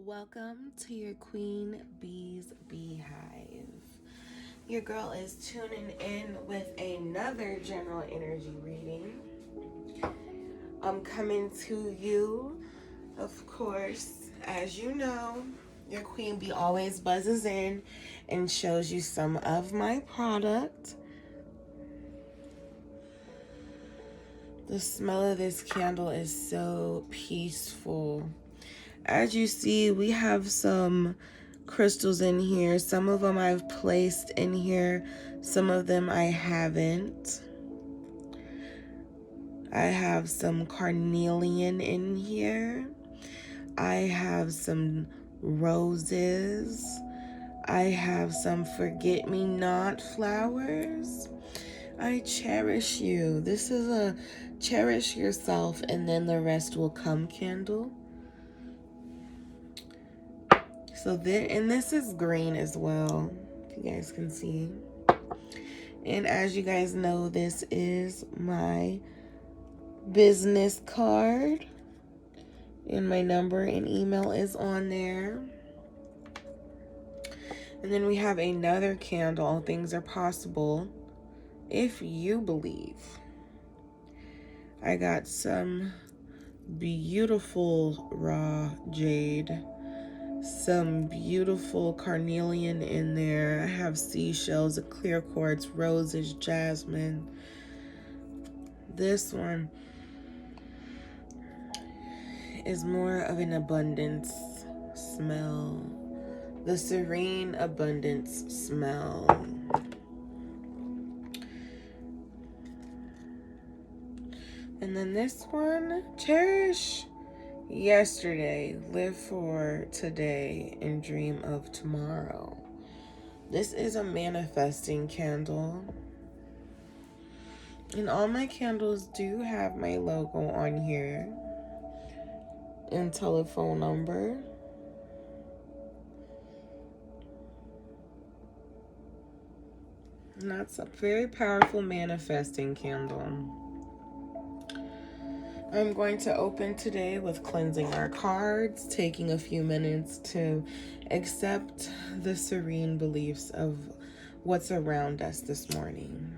Welcome to your Queen Bee's Beehive. Your girl is tuning in with another general energy reading. I'm coming to you, of course, as you know, your Queen Bee always buzzes in and shows you some of my product. The smell of this candle is so peaceful. As you see, we have some crystals in here. Some of them I've placed in here. Some of them I haven't. I have some carnelian in here. I have some roses. I have some forget-me-not flowers. I cherish you. This is a cherish yourself and then the rest will come candle. So this is green as well, if you guys can see. And as you guys know, this is my business card. And my number and email is on there. And then we have another candle, All Things Are Possible, if you believe. I got some beautiful raw jade. Some beautiful carnelian in there. I have seashells, clear quartz, roses, jasmine. This one is more of an abundance smell. The serene abundance smell. And then this one, cherish yesterday, live for today, and dream of tomorrow. This is a manifesting candle. And all my candles do have my logo on here and telephone number. And that's a very powerful manifesting candle. I'm going to open today with cleansing our cards, taking a few minutes to accept the serene beliefs of what's around us this morning.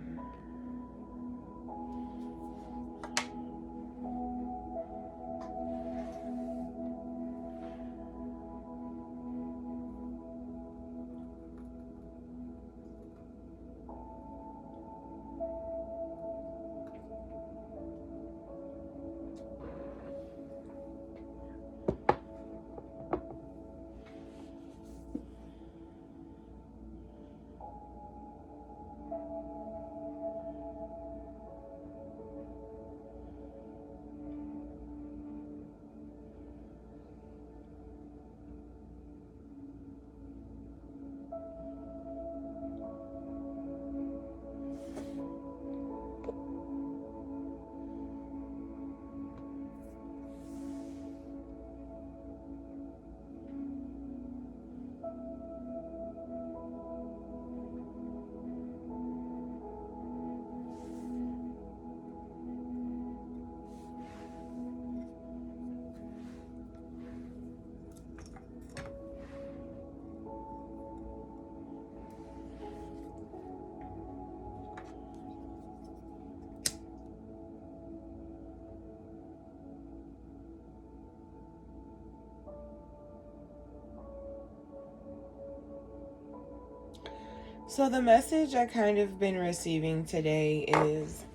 So the message I kind of been receiving today is,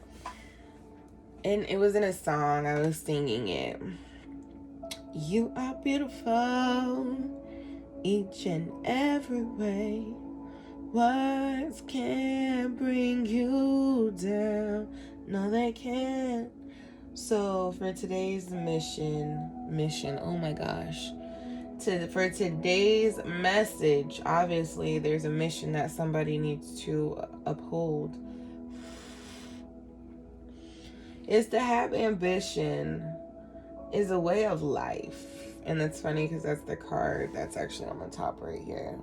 and it was in a song, I was singing it. You are beautiful, each and every way. Words can't bring you down. No, they can't. So for today's mission, oh my gosh. For today's message, obviously there's a mission that somebody needs to uphold. Is to have ambition is a way of life. And that's funny because that's the card that's actually on the top right here.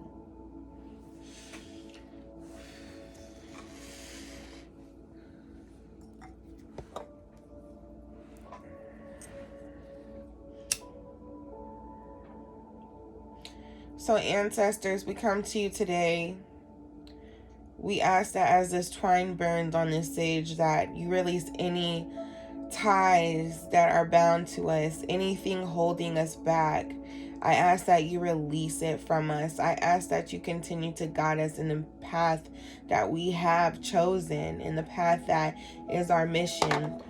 So ancestors, we come to you today. We ask that as this twine burns on this sage, that you release any ties that are bound to us, anything holding us back. I ask that you release it from us. I ask that you continue to guide us in the path that we have chosen, in the path that is our mission.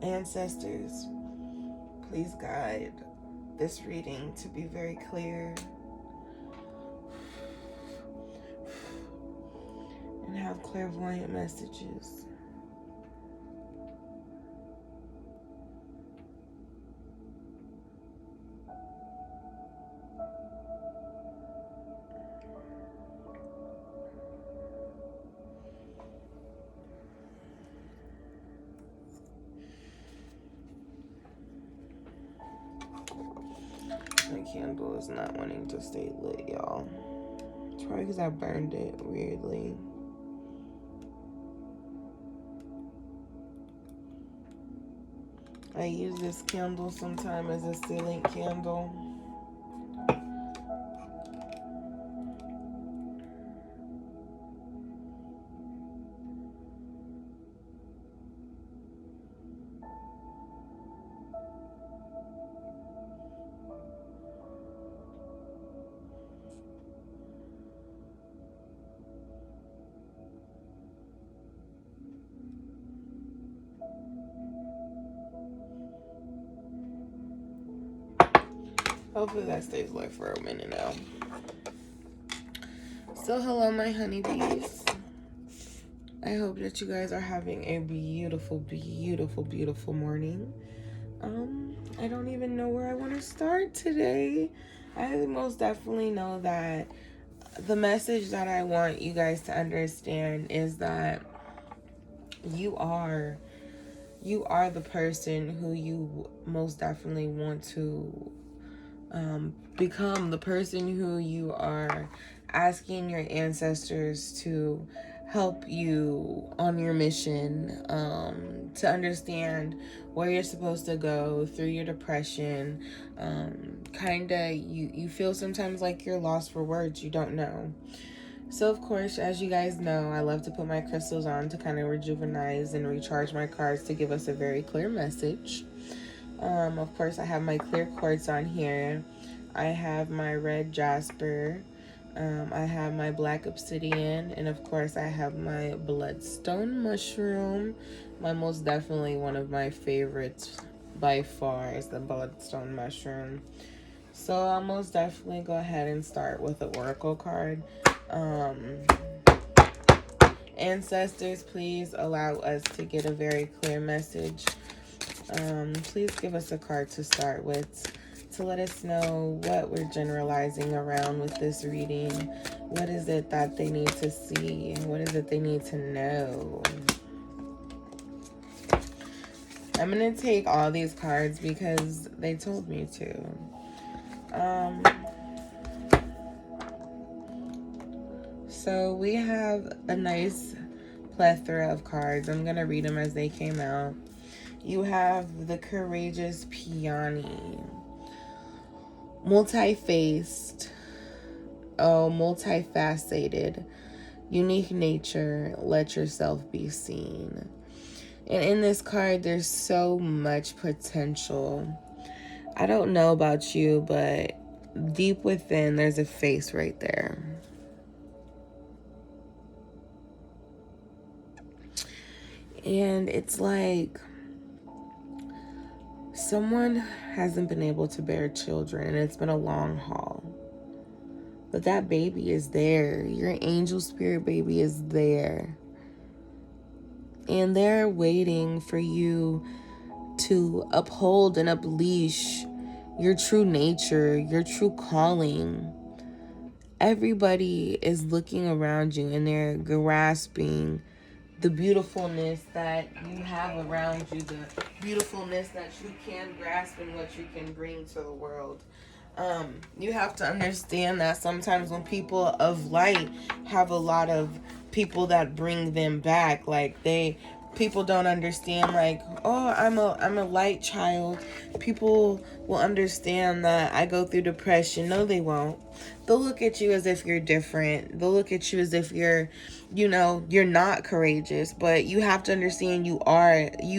Ancestors, please guide this reading to be very clear and have clairvoyant messages. My candle is not wanting to stay lit, y'all. It's probably because I burned it weirdly. I use this candle sometime as a ceiling candle. Hopefully that stays lit for a minute now. So hello, my honeybees. I hope that you guys are having a beautiful, beautiful, beautiful morning. I don't even know where I want to start today. I most definitely know that the message that I want you guys to understand is that you are the person who you most definitely want to become, the person who you are asking your ancestors to help you on your mission, to understand where you're supposed to go through your depression. You feel sometimes like you're lost for words, you don't know. So of course, as you guys know, I love to put my crystals on to kind of rejuvenize and recharge my cards to give us a very clear message. Of course, I have my clear quartz on here. I have my red jasper. I have my black obsidian. And of course, I have my bloodstone mushroom. My most definitely one of my favorites by far is the bloodstone mushroom. So I'll most definitely go ahead and start with the oracle card. Ancestors, please allow us to get a very clear message. Please give us a card to start with to let us know what we're generalizing around with this reading. What is it that they need to see? What is it they need to know? I'm going to take all these cards because they told me to. So we have a nice plethora of cards. I'm going to read them as they came out. You have the Courageous Peony. Multi-faced. Multifaceted. Unique nature. Let yourself be seen. And in this card, there's so much potential. I don't know about you, but deep within, there's a face right there. And it's like someone hasn't been able to bear children, and it's been a long haul. But that baby is there. Your angel spirit baby is there. And they're waiting for you to uphold and unleash your true nature, your true calling. Everybody is looking around you and they're grasping the beautifulness that you have around you, the beautifulness that you can grasp and what you can bring to the world. You have to understand that sometimes when people of light have a lot of people that bring them back, like they people don't understand, like, oh, I'm a light child. People will understand that I go through depression. No, they won't. They'll look at you as if you're different. They'll look at you as if you're not courageous. But you have to understand you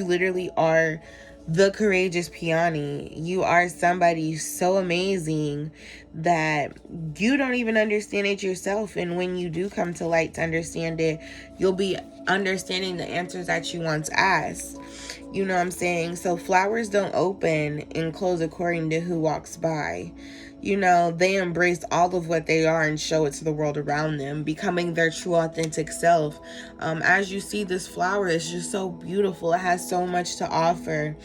literally are the courageous peony. You are somebody so amazing that you don't even understand it yourself. And when you do come to light to understand it, you'll be understanding the answers that you once asked. You know what I'm saying? So flowers don't open and close according to who walks by. They embrace all of what they are and show it to the world around them, becoming their true authentic self. As you see, this flower is just so beautiful. It has so much to offer.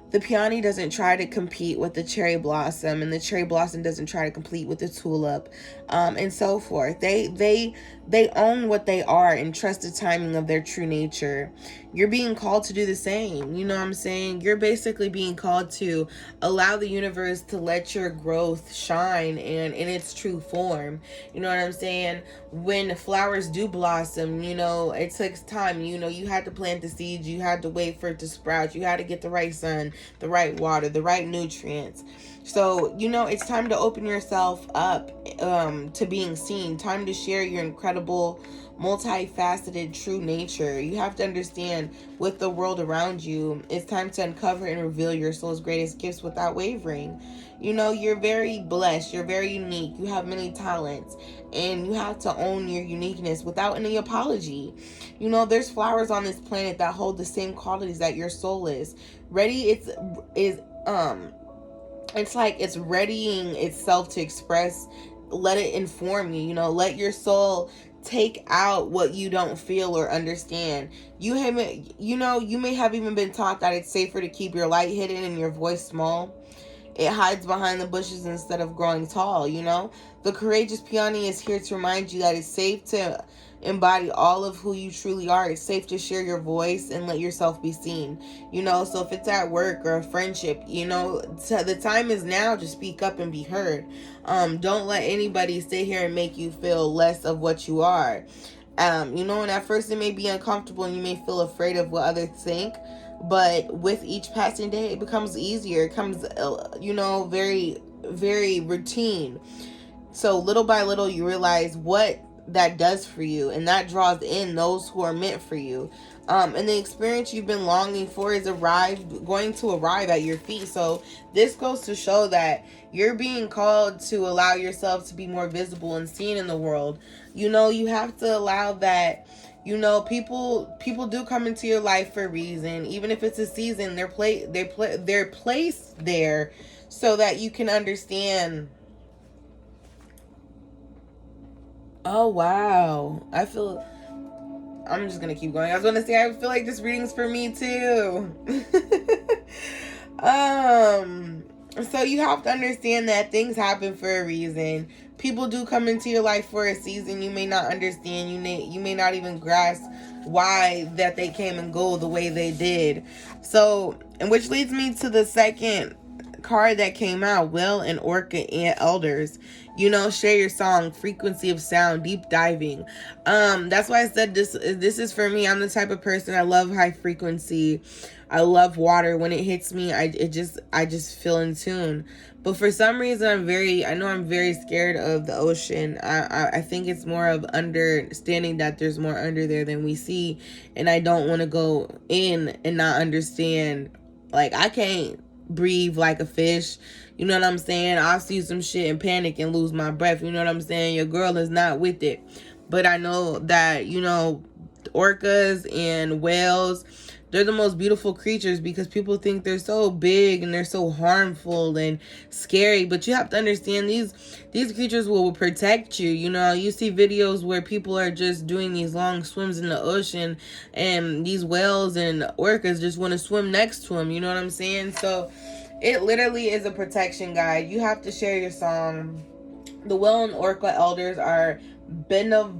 The peony doesn't try to compete with the cherry blossom, and the cherry blossom doesn't try to compete with the tulip, and so forth. They own what they are and trust the timing of their true nature. You're being called to do the same. You know what I'm saying? You're basically being called to allow the universe to let your growth shine and in its true form. You know what I'm saying? When flowers do blossom, it takes time. You had to plant the seeds. You had to wait for it to sprout. You had to get the right sun, the right water, the right nutrients. So, it's time to open yourself up to being seen. Time to share your incredible, multifaceted, true nature. You have to understand with the world around you, it's time to uncover and reveal your soul's greatest gifts without wavering. You're very blessed. You're very unique. You have many talents. And you have to own your uniqueness without any apology. There's flowers on this planet that hold the same qualities that your soul is. It's like it's readying itself to express. Let it inform you. Let your soul take out what you don't feel or understand. You may have even been taught that it's safer to keep your light hidden and your voice small. It hides behind the bushes instead of growing tall. The courageous peony is here to remind you that it's safe to embody all of who you truly are. It's safe to share your voice and let yourself be seen. So if it's at work or a friendship, the time is now to speak up and be heard. Don't let anybody sit here and make you feel less of what you are. And at first it may be uncomfortable and you may feel afraid of what others think. But with each passing day, it becomes easier. It comes, very, very routine. So little by little, you realize what that does for you, and that draws in those who are meant for you. And the experience you've been longing for is going to arrive at your feet. So this goes to show that you're being called to allow yourself to be more visible and seen in the world. You have to allow that. People do come into your life for a reason. Even if it's a season, they're placed there so that you can understand. Oh, wow. I'm just going to keep going. I was going to say, I feel like this reading's for me too. So you have to understand that things happen for a reason. People do come into your life for a season. You may not understand. You may not even grasp why that they came and go the way they did. So, and which leads me to the second card that came out, Will and Orca and Elders. Share your song, frequency of sound, deep diving. That's why I said this is for me. I'm the type of person, I love high frequency. I love water. When it hits me, I just feel in tune. But for some reason, I'm very scared of the ocean. I think it's more of understanding that there's more under there than we see. And I don't want to go in and not understand. Like, I can't breathe like a fish. You know what I'm saying? I'll see some shit and panic and lose my breath. You know what I'm saying? Your girl is not with it. But I know that, orcas and whales, they're the most beautiful creatures because people think they're so big and they're so harmful and scary. But you have to understand these creatures will protect you. You see videos where people are just doing these long swims in the ocean and these whales and orcas just want to swim next to them. You know what I'm saying? So it literally is a protection guide. You have to share your song. The Will and Orca Elders are benevolent.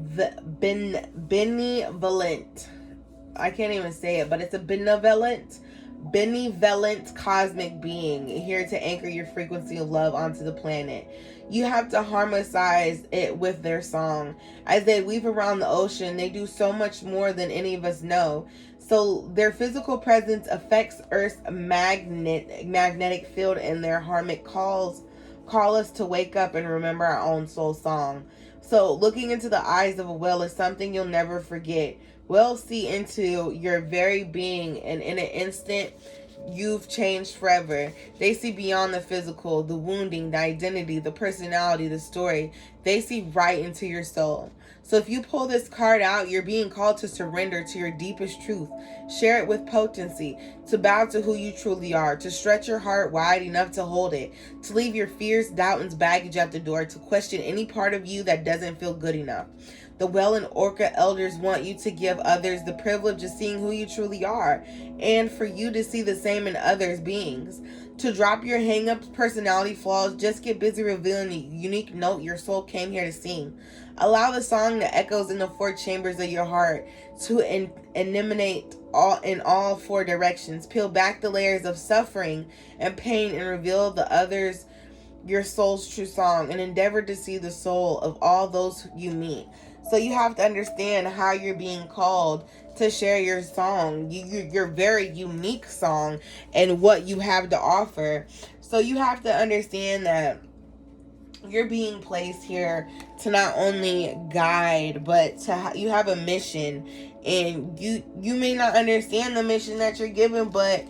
I can't even say it, but it's a benevolent benevolent cosmic being here to anchor your frequency of love onto the planet. You have to harmonize it with their song. As they weave around the ocean, they do so much more than any of us know. So their physical presence affects Earth's magnetic field, and their harmonic call us to wake up and remember our own soul song. So looking into the eyes of a whale is something you'll never forget. Whales see into your very being, and in an instant, you've changed forever. They see beyond the physical, the wounding, the identity, the personality, the story. They see right into your soul. So if you pull this card out, you're being called to surrender to your deepest truth. Share it with potency, to bow to who you truly are, to stretch your heart wide enough to hold it, to leave your fears, doubt, and baggage at the door, to question any part of you that doesn't feel good enough. The whale and orca elders want you to give others the privilege of seeing who you truly are, and for you to see the same in others' beings. To drop your hang-ups, personality flaws, just get busy revealing the unique note your soul came here to sing. Allow the song that echoes in the four chambers of your heart to emanate in all four directions. Peel back the layers of suffering and pain and reveal the others your soul's true song, and endeavor to see the soul of all those you meet. So you have to understand how you're being called to share your song, your very unique song, and what you have to offer. So you have to understand that you're being placed here to not only guide, but to you have a mission, and you may not understand the mission that you're given, but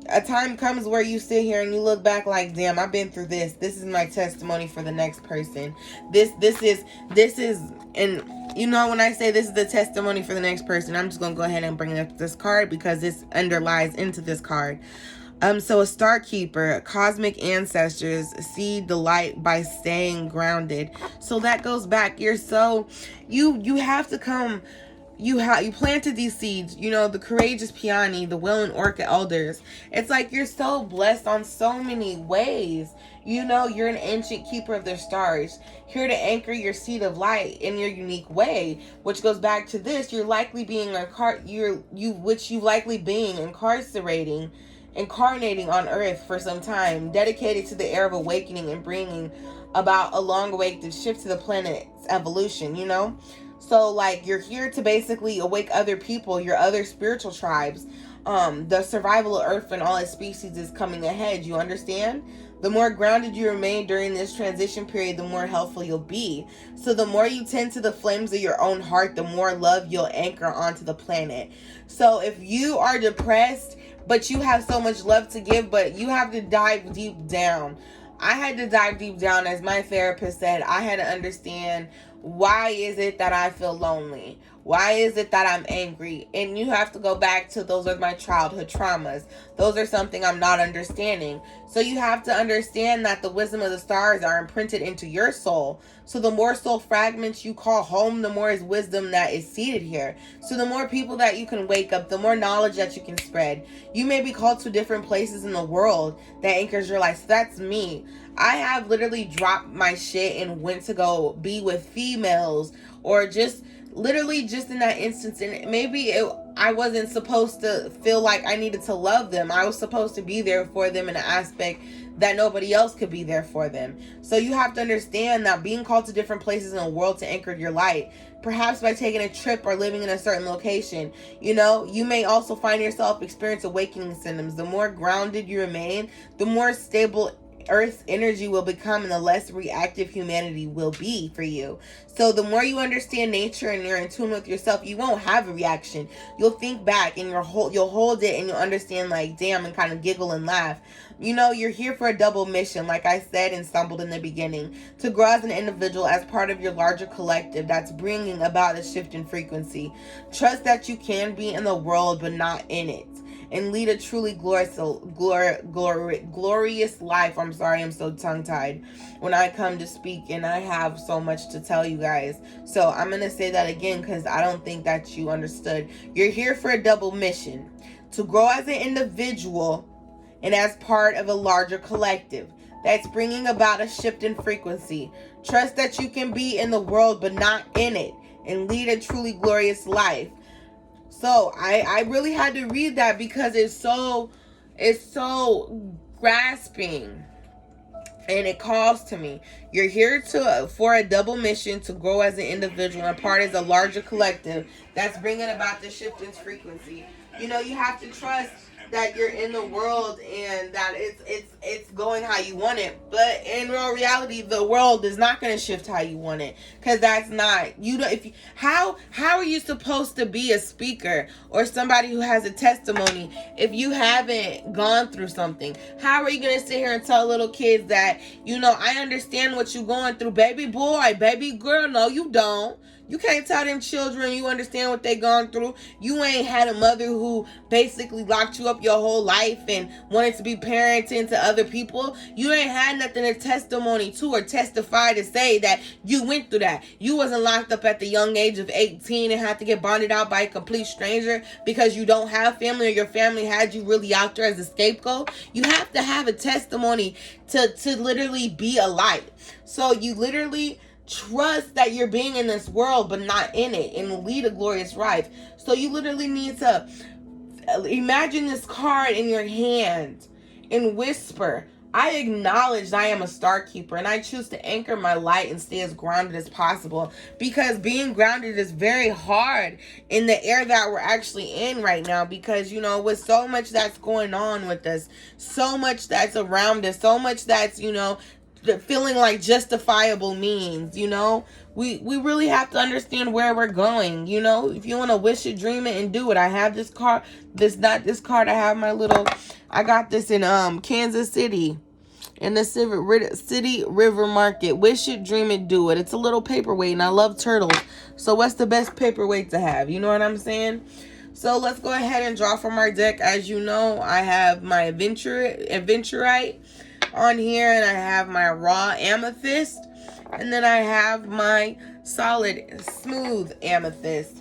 a time comes where you sit here and you look back like, damn, I've been through this. This is my testimony for the next person. This is, and you know, when I say this is the testimony for the next person, I'm just going to go ahead and bring up this card because this underlies into this card. So a star keeper, cosmic ancestors see the light by staying grounded. So that goes back. You're so, you have to come. You planted these seeds, the courageous peony, the whale and orca elders. It's like you're so blessed on so many ways. You're an ancient keeper of the stars, here to anchor your seed of light in your unique way, which goes back to this. You're likely being incarnating on earth for some time, dedicated to the era of awakening and bringing about a long-awaited shift to the planet's evolution, So, like, you're here to basically awake other people, your other spiritual tribes. The survival of Earth and all its species is coming ahead, you understand? The more grounded you remain during this transition period, the more helpful you'll be. So the more you tend to the flames of your own heart, the more love you'll anchor onto the planet. So if you are depressed, but you have so much love to give, but you have to dive deep down. I had to dive deep down, as my therapist said. I had to understand, why is it that I feel lonely? Why is it that I'm angry? And you have to go back to, those are my childhood traumas. Those are something I'm not understanding. So you have to understand that the wisdom of the stars are imprinted into your soul. So the more soul fragments you call home, the more is wisdom that is seated here. So the more people that you can wake up, the more knowledge that you can spread. You may be called to different places in the world that anchors your life. So that's me. I have literally dropped my shit and went to go be with females, or just literally just in that instance. And maybe I wasn't supposed to feel like I needed to love them. I was supposed to be there for them in an aspect that nobody else could be there for them. So you have to understand that being called to different places in the world to anchor your light, perhaps by taking a trip or living in a certain location, you may also find yourself experience awakening symptoms. The more grounded you remain, the more stable Earth's energy will become, and the less reactive humanity will be for you. So the more you understand nature and you're in tune with yourself, you won't have a reaction. You'll think back and you'll hold it, and you'll understand, like, damn, and kind of giggle and laugh. You're here for a double mission, like I said and stumbled in the beginning, to grow as an individual, as part of your larger collective that's bringing about a shift in frequency. Trust that you can be in the world but not in it, and lead a truly glorious life. I'm sorry, I'm so tongue-tied when I come to speak, and I have so much to tell you guys. So I'm going to say that again, because I don't think that you understood. You're here for a double mission, to grow as an individual and as part of a larger collective that's bringing about a shift in frequency. Trust that you can be in the world but not in it, and lead a truly glorious life. So I really had to read that because it's so is so grasping, and it calls to me. You're here for a double mission, to grow as an individual and part as a larger collective that's bringing about the shift in frequency. You know, you have to trust that you're in the world and that it's going how you want it. But in real reality, the world is not going to shift how you want it, because that's not you. If you, how are you supposed to be a speaker or somebody who has a testimony if you haven't gone through something? How are you going to sit here and tell little kids that, you know, I understand what you're going through, baby boy, baby girl? No, you don't. You can't tell them children you understand what they gone through. You ain't had a mother who basically locked you up your whole life and wanted to be parenting to other people. You ain't had nothing to testimony to or testify to say that you went through that. You wasn't locked up at the young age of 18 and had to get bonded out by a complete stranger because you don't have family, or your family had you really out there as a scapegoat. You have to have a testimony to literally be a light. So you literally trust that you're being in this world but not in it, and lead a glorious life. So you literally need to imagine this card in your hand and whisper, I acknowledge I am a star keeper, and I choose to anchor my light and stay as grounded as possible, because being grounded is very hard in the era that we're actually in right now, because, you know, with so much that's going on with us, so much that's around us, so much that's, you know, feeling like justifiable means, you know, we really have to understand where we're going. You know, if you want to wish it, dream it, and do it. I have this card, I have my little, I got this in Kansas City, in the City River Market. Wish it, dream it, do it. It's a little paperweight, and I love turtles, so what's the best paperweight to have? You know what I'm saying? So let's go ahead and draw from our deck. As you know, I have my adventurite on here, and I have my raw amethyst, and then I have my solid smooth amethyst.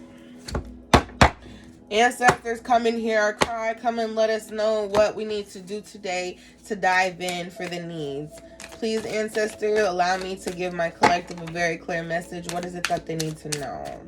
Ancestors, come in here, our card, come and let us know what we need to do today to dive in for the needs. Please, ancestor, allow me to give my collective a very clear message. What is it that they need to know?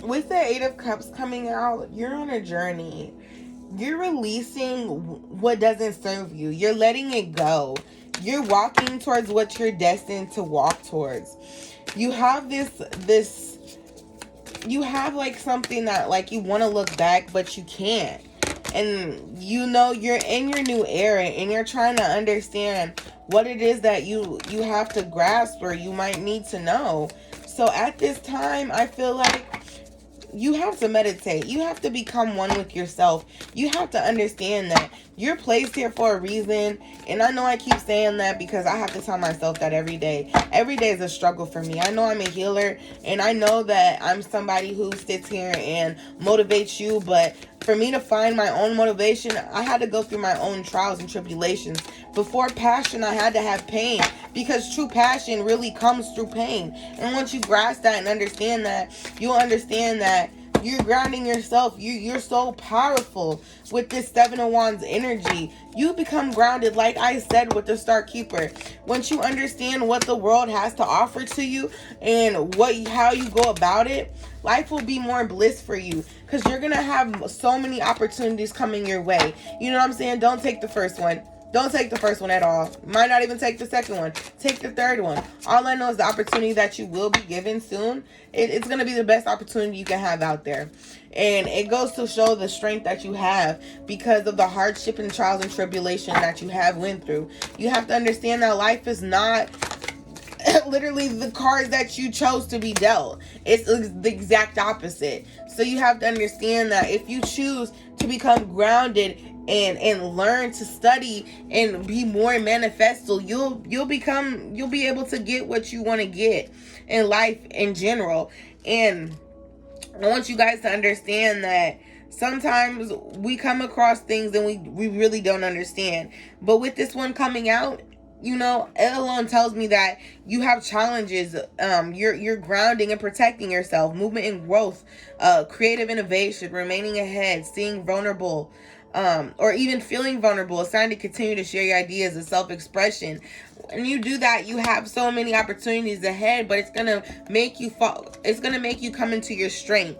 With the Eight of Cups coming out, you're on a journey. You're releasing what doesn't serve you. You're letting it go. You're walking towards what you're destined to walk towards. You have you have like something that like you want to look back, but you can't. And you know you're in your new era, and you're trying to understand what it is that you have to grasp, or you might need to know. So at this time, I feel like you have to meditate. You have to become one with yourself. You have to understand that you're placed here for a reason. And I know I keep saying that because I have to tell myself that every day. Every day is a struggle for me. I know I'm a healer, and I know that I'm somebody who sits here and motivates you. But for me to find my own motivation, I had to go through my own trials and tribulations. Before passion, I had to have pain, because true passion really comes through pain. And once you grasp that and understand that, you'll understand that you're grounding yourself. You're so powerful with this Seven of Wands energy. You become grounded, like I said, with the Star Keeper. Once you understand what the world has to offer to you and how you go about it, life will be more bliss for you, because you're gonna have so many opportunities coming your way. You know what I'm saying? Don't take the first one. Don't take the first one at all. Might not even take the second one. Take the third one. All I know is the opportunity that you will be given soon. It's going to be the best opportunity you can have out there. And it goes to show the strength that you have because of the hardship and trials and tribulation that you have went through. You have to understand that life is not literally the cards that you chose to be dealt. It's the exact opposite. So you have to understand that if you choose to become grounded and learn to study and be more manifestal, you'll be able to get what you want to get in life in general. And I want you guys to understand that sometimes we come across things and we really don't understand. But with this one coming out, you know, it alone tells me that you have challenges. You're grounding and protecting yourself, movement and growth, creative innovation, remaining ahead, seeing vulnerable, or even feeling vulnerable. It's time to continue to share your ideas and self-expression. When you do that, you have so many opportunities ahead, but it's gonna make you fall. It's gonna make you come into your strength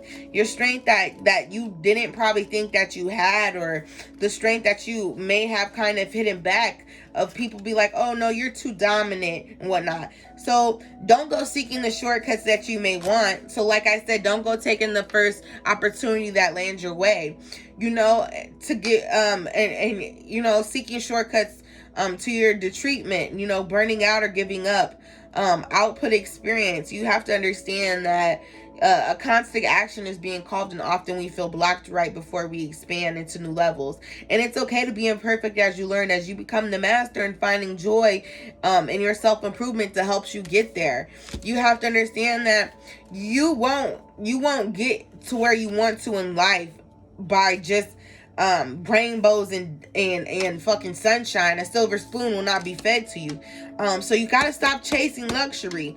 that you didn't probably think that you had, or the strength that you may have kind of hidden back. Of people be like, oh no, you're too dominant and whatnot. So don't go seeking the shortcuts that you may want. So like I said, don't go taking the first opportunity that lands your way, you know, to get and you know, seeking shortcuts to your detreatment, you know, burning out or giving up, output experience. You have to understand that a constant action is being called, and often we feel blocked right before we expand into new levels. And it's okay to be imperfect as you learn, as you become the master, and finding joy in your self-improvement to help you get there. You have to understand that you won't get to where you want to in life by just rainbows and fucking sunshine. A silver spoon will not be fed to you. So you gotta stop chasing luxury.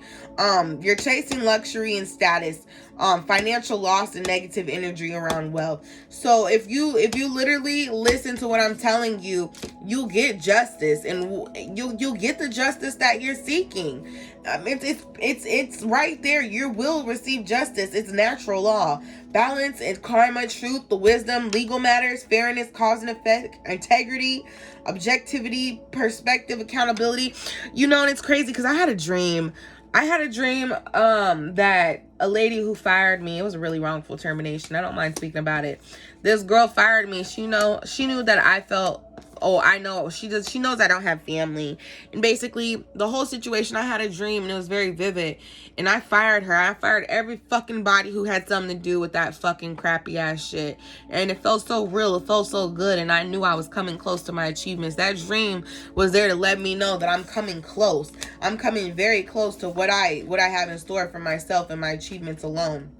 You're chasing luxury and status, financial loss and negative energy around wealth. So if you literally listen to what I'm telling you, you'll get justice, and you'll get the justice that you're seeking. It's right there. You will receive justice. It's natural law. Balance and karma, truth, the wisdom, legal matters, fairness, cause and effect, integrity, objectivity, perspective, accountability. You know, and it's crazy because I had a dream that a lady who fired me, it was a really wrongful termination. I don't mind speaking about it. This girl fired me. She knew that I felt, I know, she knows I don't have family. And basically the whole situation, I had a dream and it was very vivid. And I fired her. I fired every fucking body who had something to do with that fucking crappy ass shit. And it felt so real. It felt so good. And I knew I was coming close to my achievements. That dream was there to let me know that I'm coming close. I'm coming very close to what I have in store for myself and my achievements alone.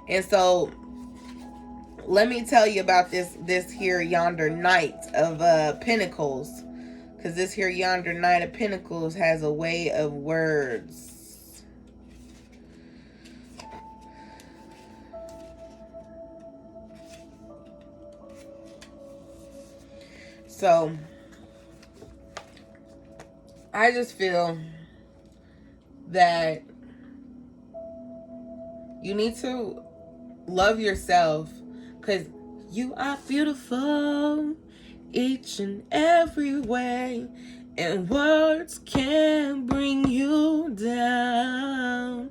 And so let me tell you about this here yonder Knight of Pentacles, because this here yonder Knight of Pentacles has a way of words. So I just feel that you need to love yourself, because you are beautiful each and every way, and words can bring you down.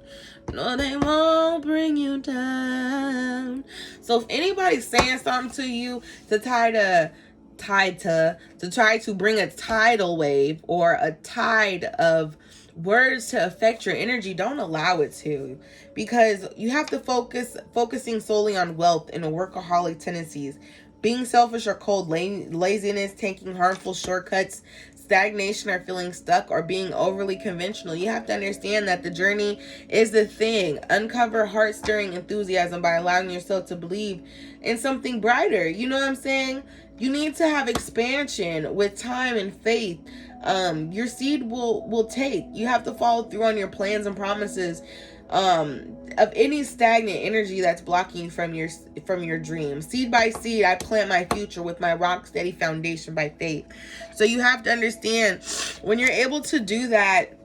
No, they won't bring you down. So if anybody's saying something to you to try to bring a tidal wave or a tide of words to affect your energy, don't allow it to, because you have to focusing solely on wealth and workaholic tendencies, being selfish or cold, laziness, taking harmful shortcuts, stagnation or feeling stuck, or being overly conventional. You have to understand that the journey is the thing. Uncover heart-stirring enthusiasm by allowing yourself to believe in something brighter. You know what I'm saying? You need to have expansion with time and faith. Your seed will take. You have to follow through on your plans and promises of any stagnant energy that's blocking you from your dreams. Seed by seed, I plant my future with my rock steady foundation by faith. So you have to understand, when you're able to do that,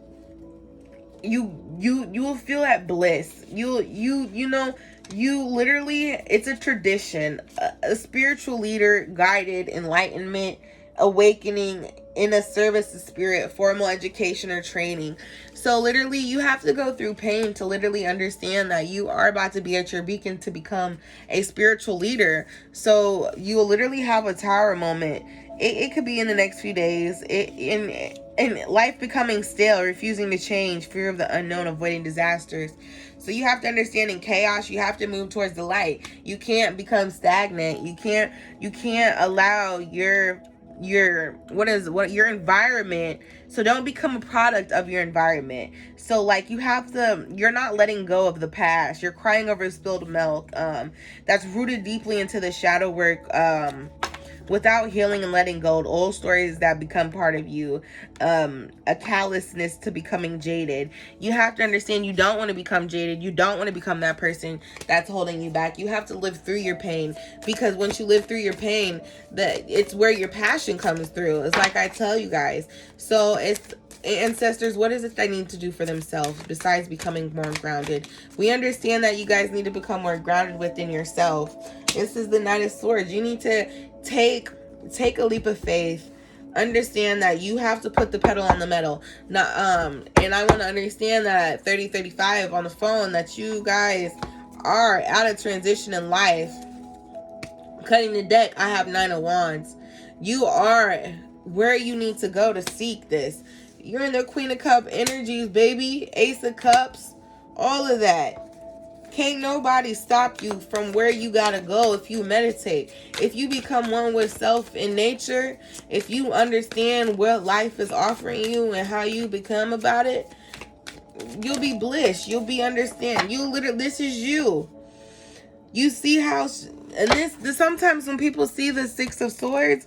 you will feel at bliss. You know, you literally, it's a tradition, a spiritual leader guided enlightenment, awakening in a service to spirit, formal education or training. So literally you have to go through pain to literally understand that you are about to be at your beacon to become a spiritual leader. So you will literally have a tower moment. It could be in the next few days. and life becoming stale, refusing to change, fear of the unknown, avoiding disasters. So you have to understand, in chaos, you have to move towards the light. You can't become stagnant. You can't allow your your environment. So don't become a product of your environment. So like you're not letting go of the past. You're crying over spilled milk. That's rooted deeply into the shadow work. Without healing and letting go of old stories that become part of you, a callousness to becoming jaded. You have to understand, you don't want to become jaded. You don't want to become that person that's holding you back. You have to live through your pain, because once you live through your pain, it's where your passion comes through. It's like I tell you guys. So it's, ancestors, what is it they need to do for themselves besides becoming more grounded? We understand that you guys need to become more grounded within yourself. This is the Knight of Swords. You need to take a leap of faith. Understand that you have to put the pedal on the metal. Not and I want to understand that at 3035 on the phone, that you guys are at a transition in life. Cutting the deck, I have 9 of Wands. You are where you need to go to seek this. You're in the Queen of Cup energies, baby. Ace of Cups, all of that. Can't nobody stop you from where you gotta go if you meditate. If you become one with self in nature, if you understand what life is offering you and how you become about it, you'll be bliss. You'll be understand. You literally, this is you. You see how, and this sometimes when people see the Six of Swords,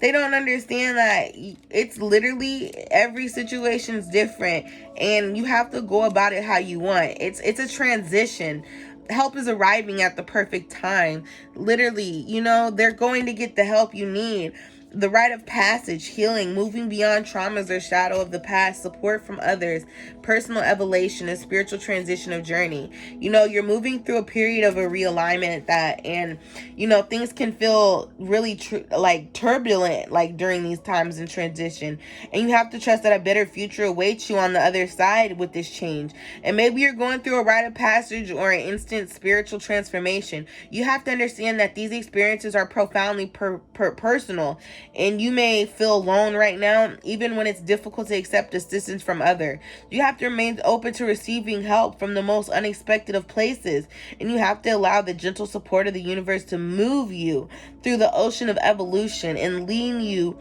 they don't understand that it's literally every situation's different, and you have to go about it how you want. It's a transition. Help is arriving at the perfect time. Literally, they're going to get the help you need. The rite of passage, healing, moving beyond traumas or shadow of the past, support from others, personal evolution, and spiritual transition of journey. You're moving through a period of a realignment and things can feel really turbulent, like during these times in transition. And you have to trust that a better future awaits you on the other side with this change. And maybe you're going through a rite of passage or an instant spiritual transformation. You have to understand that these experiences are profoundly personal. And you may feel alone right now, even when it's difficult to accept assistance from others. You have to remain open to receiving help from the most unexpected of places. And you have to allow the gentle support of the universe to move you through the ocean of evolution and lean you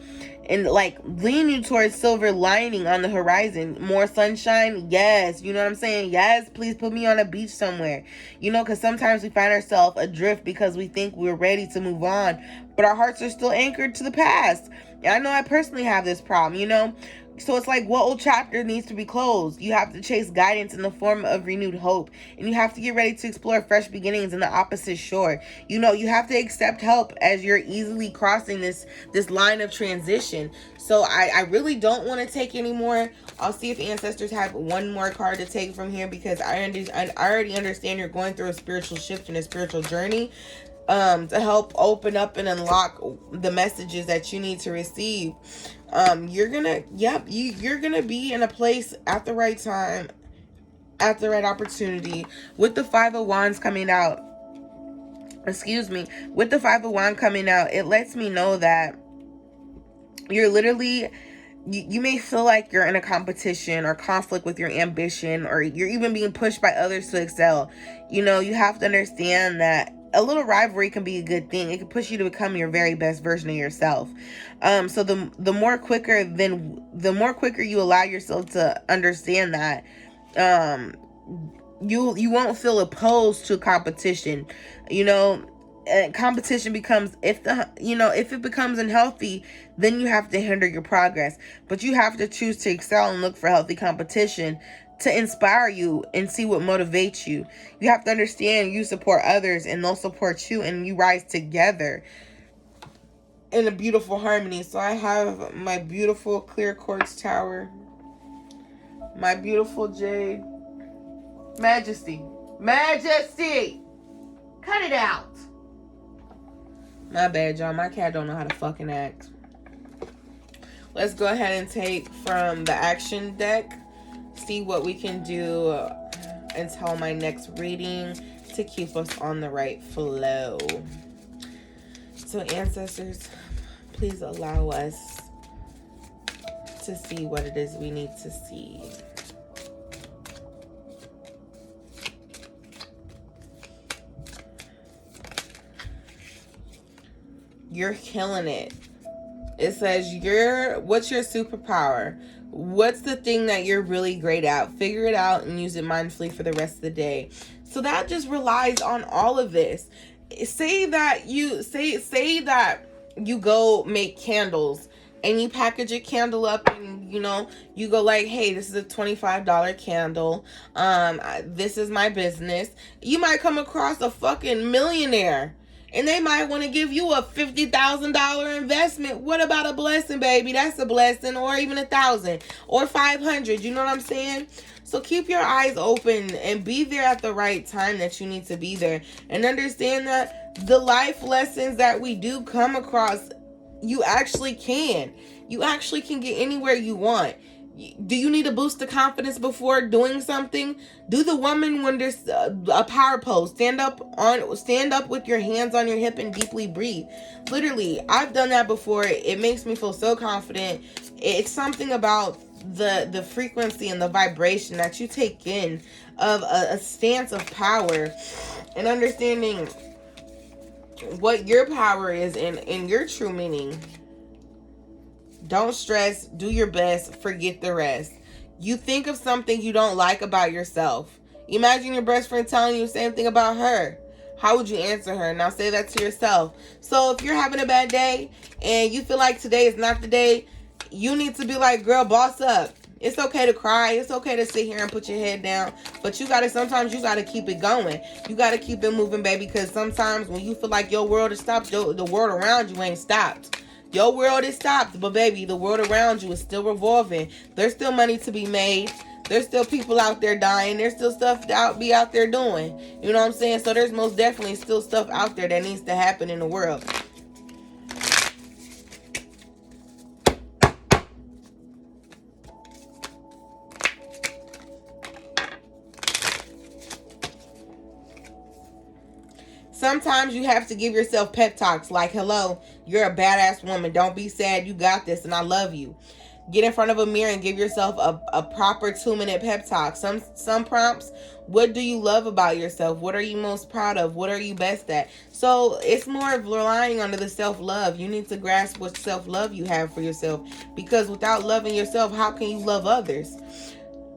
towards silver lining on the horizon. More sunshine, yes. You know what I'm saying? Yes, please put me on a beach somewhere. Because sometimes we find ourselves adrift because we think we're ready to move on, but our hearts are still anchored to the past. And I know I personally have this problem, So it's like, what old chapter needs to be closed? You have to chase guidance in the form of renewed hope. And you have to get ready to explore fresh beginnings in the opposite shore. You have to accept help as you're easily crossing this line of transition. So I really don't want to take any more. I'll see if ancestors have one more card to take from here, because I already understand you're going through a spiritual shift and a spiritual journey. To help open up and unlock the messages that you need to receive. You're gonna be in a place at the right time, at the right opportunity. With the Five of Wands coming out, with the Five of Wands coming out, it lets me know that you're literally, you may feel like you're in a competition or conflict with your ambition, or you're even being pushed by others to excel. You have to understand that a little rivalry can be a good thing. It can push you to become your very best version of yourself. So the more quicker you allow yourself to understand that, you won't feel opposed to competition. Competition becomes, if it becomes unhealthy, then you have to hinder your progress. But you have to choose to excel and look for healthy competition to inspire you and see what motivates you. You have to understand you support others and they'll support you, and you rise together in a beautiful harmony. So I have my beautiful clear quartz tower, my beautiful jade. Majesty, cut it out. My bad, y'all. My cat don't know how to fucking act. Let's go ahead and take from the action deck. See what we can do until my next reading to keep us on the right flow. So ancestors, please allow us to see what it is we need to see. You're killing it. It says what's your superpower? What's the thing that you're really great at? Figure it out and use it mindfully for the rest of the day. So that just relies on all of this. Say that you go make candles and you package a candle up and you go like, hey, this is a $25 candle. This is my business. You might come across a fucking millionaire and they might want to give you a $50,000 investment. What about a blessing, baby? That's a blessing. Or even $1,000 or $500. You know what I'm saying? So keep your eyes open and be there at the right time that you need to be there. And understand that the life lessons that we do come across, you actually can. You actually can get anywhere you want. Do you need to boost the confidence before doing something? Do the woman when there's a power pose. Stand up with your hands on your hip and deeply breathe. Literally, I've done that before. It makes me feel so confident. It's something about the frequency and the vibration that you take in of a stance of power and understanding what your power is and your true meaning. Don't stress. Do your best. Forget the rest. You think of something you don't like about yourself. Imagine your best friend telling you the same thing about her. How would you answer her? Now say that to yourself. So if you're having a bad day and you feel like today is not the day, you need to be like, girl, boss up. It's okay to cry. It's okay to sit here and put your head down. But sometimes you got to keep it going. You got to keep it moving, baby. Because sometimes when you feel like your world is stopped, the world around you ain't stopped. Your world is stopped, but baby, the world around you is still revolving. There's still money to be made. There's still people out there dying. There's still stuff to be out there doing. You know what I'm saying? So there's most definitely still stuff out there that needs to happen in the world. Sometimes you have to give yourself pep talks like, hello, you're a badass woman. Don't be sad. You got this and I love you. Get in front of a mirror and give yourself a proper 2-minute pep talk. Some prompts, what do you love about yourself? What are you most proud of? What are you best at? So it's more of relying on the self-love. You need to grasp what self-love you have for yourself. Because without loving yourself, how can you love others?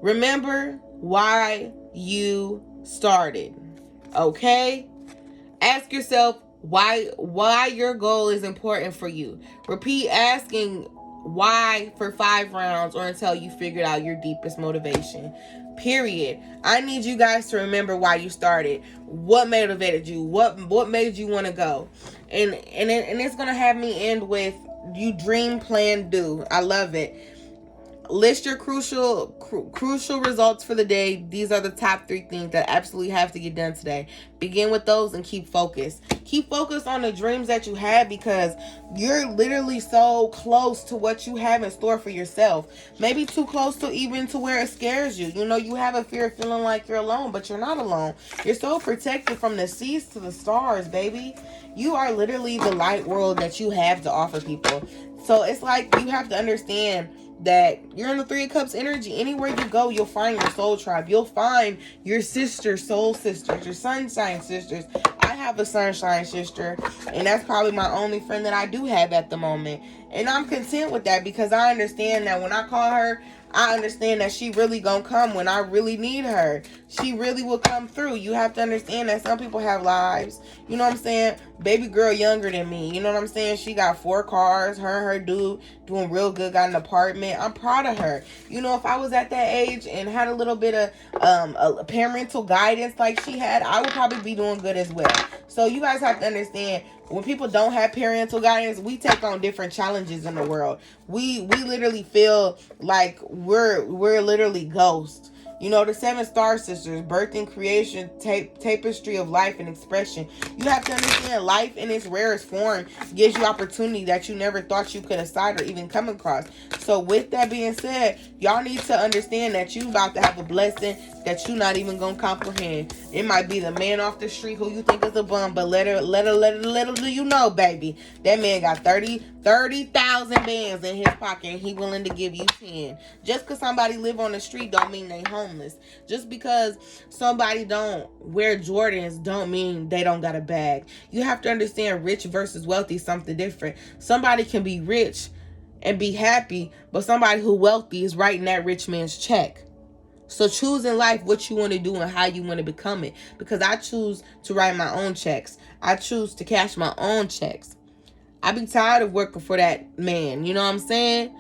Remember why you started. Okay? Ask yourself why your goal is important for you. Repeat asking why for 5 rounds or until you figured out your deepest motivation. Period. I need you guys to remember why you started. What motivated you? What made you want to go? And it's gonna have me end with you dream, plan, do. I love it. List your crucial results for the day. These are the top 3 things that absolutely have to get done today. Begin with those and keep focused. Keep focused on the dreams that you have because you're literally so close to what you have in store for yourself. Maybe too close to even to where it scares you. You know, you have a fear of feeling like you're alone, but you're not alone. You're so protected from the seas to the stars, baby. You are literally the light world that you have to offer people. So it's like you have to understand that you're in the 3 of Cups energy. Anywhere you go, you'll find your soul tribe. You'll find your sisters, soul sisters, your sunshine sisters. I have a sunshine sister, and that's probably my only friend that I do have at the moment. And I'm content with that because I understand that when I call her, I understand that she really gonna come when I really need her. She really will come through. You have to understand that some people have lives. You know what I'm saying? Baby girl younger than me. You know what I'm saying? She got 4 cars. Her and her dude doing real good. Got an apartment. I'm proud of her. You know, if I was at that age and had a little bit of a parental guidance like she had, I would probably be doing good as well. So you guys have to understand, when people don't have parental guidance, we take on different challenges in the world. We literally feel like we're literally ghosts. You know, the 7 star sisters, birth and creation, tapestry of life and expression. You have to understand life in its rarest form gives you opportunity that you never thought you could decide or even come across. So with that being said, y'all need to understand that you about to have a blessing that you not even gonna comprehend. It might be the man off the street who you think is a bum, but let her do you know, baby. That man got 30 30,000 bands in his pocket and he willing to give you 10. Just because somebody live on the street don't mean they homeless. Just because somebody don't wear Jordans don't mean they don't got a bag. You have to understand rich versus wealthy is something different. Somebody can be rich and be happy, but somebody who wealthy is writing that rich man's check. So choose in life what you want to do and how you want to become it. Because I choose to write my own checks. I choose to cash my own checks. I be tired of working for that man. You know what I'm saying?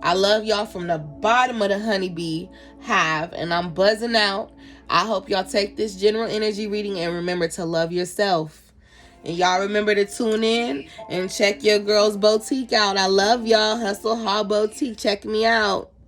I love y'all from the bottom of the honeybee hive. And I'm buzzing out. I hope y'all take this general energy reading and remember to love yourself. And y'all remember to tune in and check your girl's boutique out. I love y'all. Hustle Hall Boutique. Check me out.